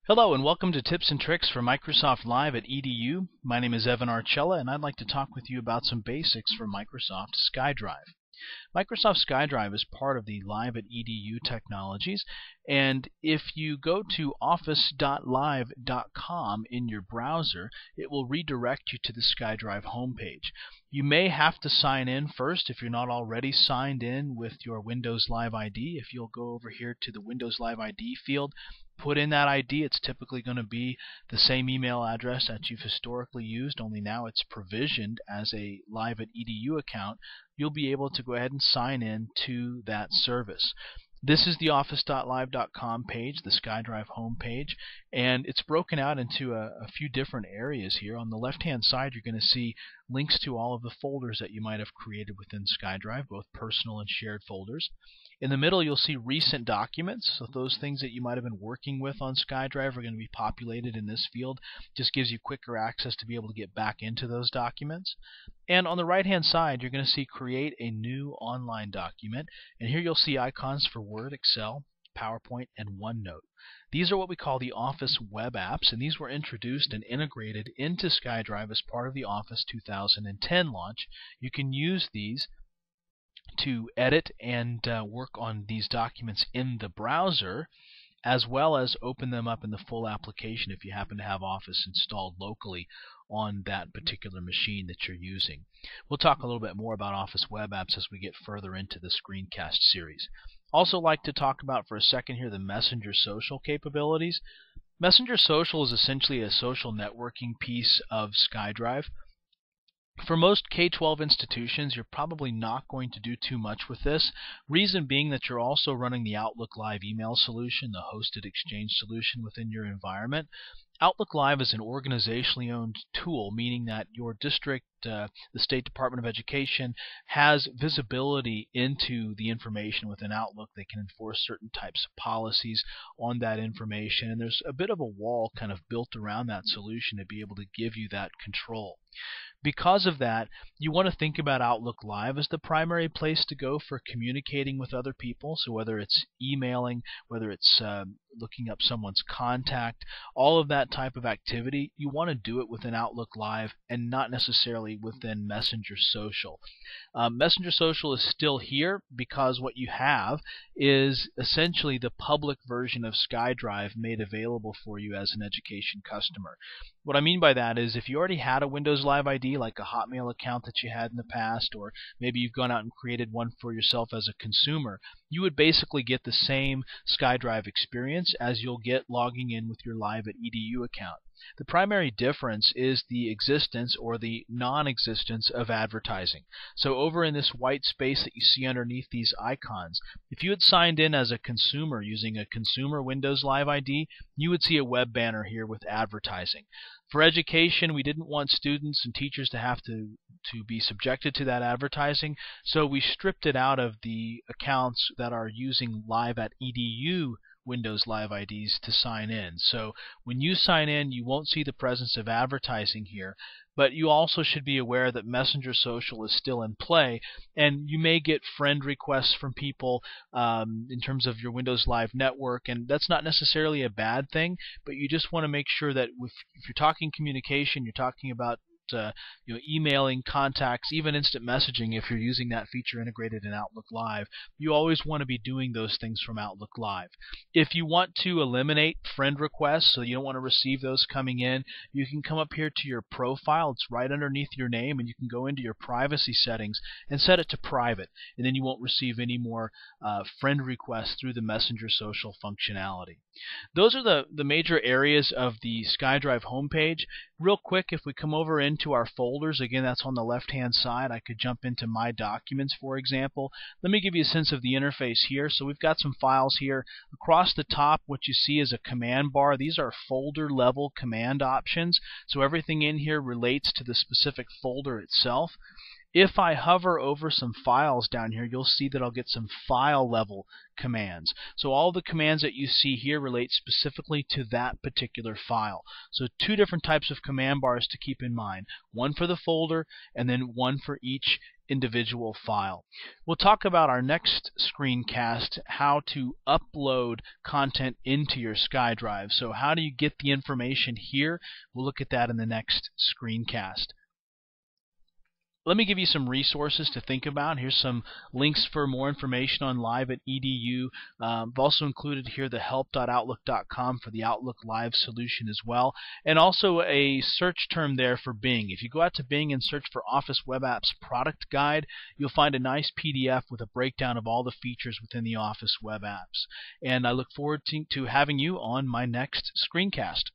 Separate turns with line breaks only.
Hello and welcome to Tips and Tricks for Microsoft Live at EDU. My name is Evan Archella and I'd like to talk with you about some basics for Microsoft SkyDrive. Microsoft SkyDrive is part of the Live at EDU technologies, and if you go to office.live.com in your browser, it will redirect you to the SkyDrive homepage. You may have to sign in first if you're not already signed in with your Windows Live ID. If you'll go over here to the Windows Live ID field, put in that ID. It's typically going to be the same email address that you've historically used, only now it's provisioned as a Live at EDU account. You'll be able to go ahead and sign in to that service. This is the office.live.com page, the SkyDrive home page, and it's broken out into a few different areas here. On the left-hand side, you're going to see links to all of the folders that you might have created within SkyDrive, both personal and shared folders. In the middle, you'll see recent documents. So those things that you might have been working with on SkyDrive are going to be populated in this field. Just gives you quicker access to be able to get back into those documents. And on the right-hand side, you're going to see Create a New Online Document. And here you'll see icons for Word, Excel, PowerPoint, and OneNote. These are what we call the Office web apps, and these were introduced and integrated into SkyDrive as part of the Office 2010 launch. You can use these to edit and work on these documents in the browser, as well as open them up in the full application if you happen to have Office installed locally on that particular machine that you're using. We'll talk a little bit more about Office web apps as we get further into the screencast series. Also like to talk about for a second here the Messenger Social capabilities. Messenger Social is essentially a social networking piece of SkyDrive. For most K-12 institutions, you're probably not going to do too much with this. Reason being that you're also running the Outlook Live email solution, the hosted Exchange solution within your environment. Outlook Live is an organizationally owned tool, meaning that your district, the State Department of Education, has visibility into the information within Outlook. They can enforce certain types of policies on that information, and there's a bit of a wall kind of built around that solution to be able to give you that control. Because of that, you want to think about Outlook Live as the primary place to go for communicating with other people. So whether it's emailing, whether it's looking up someone's contact, all of that type of activity, you want to do it within Outlook Live and not necessarily within Messenger Social. Messenger Social is still here because what you have is essentially the public version of SkyDrive made available for you as an education customer. What I mean by that is if you already had a Windows Live ID, like a Hotmail account that you had in the past, or maybe you've gone out and created one for yourself as a consumer, you would basically get the same SkyDrive experience as you'll get logging in with your Live at EDU account. The primary difference is the existence or the non-existence of advertising. So over in this white space that you see underneath these icons, if you had signed in as a consumer using a consumer Windows Live ID, you would see a web banner here with advertising. For education, we didn't want students and teachers to have to be subjected to that advertising, so we stripped it out of the accounts that are using Live at EDU Windows Live IDs to sign in. So when you sign in, you won't see the presence of advertising here, but you also should be aware that Messenger Social is still in play, and you may get friend requests from people in terms of your Windows Live network, and that's not necessarily a bad thing, but you just want to make sure that if you're talking communication, you're talking about emailing, contacts, even instant messaging, if you're using that feature integrated in Outlook Live, you always want to be doing those things from Outlook Live. If you want to eliminate friend requests, so you don't want to receive those coming in, you can come up here to your profile. It's right underneath your name, and you can go into your privacy settings and set it to private, and then you won't receive any more friend requests through the Messenger Social functionality. Those are the major areas of the SkyDrive homepage. Real quick, if we come over into our folders, again, that's on the left-hand side. I could jump into My Documents, for example. Let me give you a sense of the interface here. So we've got some files here. Across the top, what you see is a command bar. These are folder-level command options. So everything in here relates to the specific folder itself. If I hover over some files down here, you'll see that I'll get some file level commands. So all the commands that you see here relate specifically to that particular file. So two different types of command bars to keep in mind. One for the folder and then one for each individual file. We'll talk about our next screencast, how to upload content into your SkyDrive. So how do you get the information here? We'll look at that in the next screencast. Let me give you some resources to think about. Here's some links for more information on Live at EDU. I've also included here the help.outlook.com for the Outlook Live solution as well, and also a search term there for Bing. If you go out to Bing and search for Office Web Apps Product Guide, you'll find a nice PDF with a breakdown of all the features within the Office Web Apps. And I look forward to having you on my next screencast.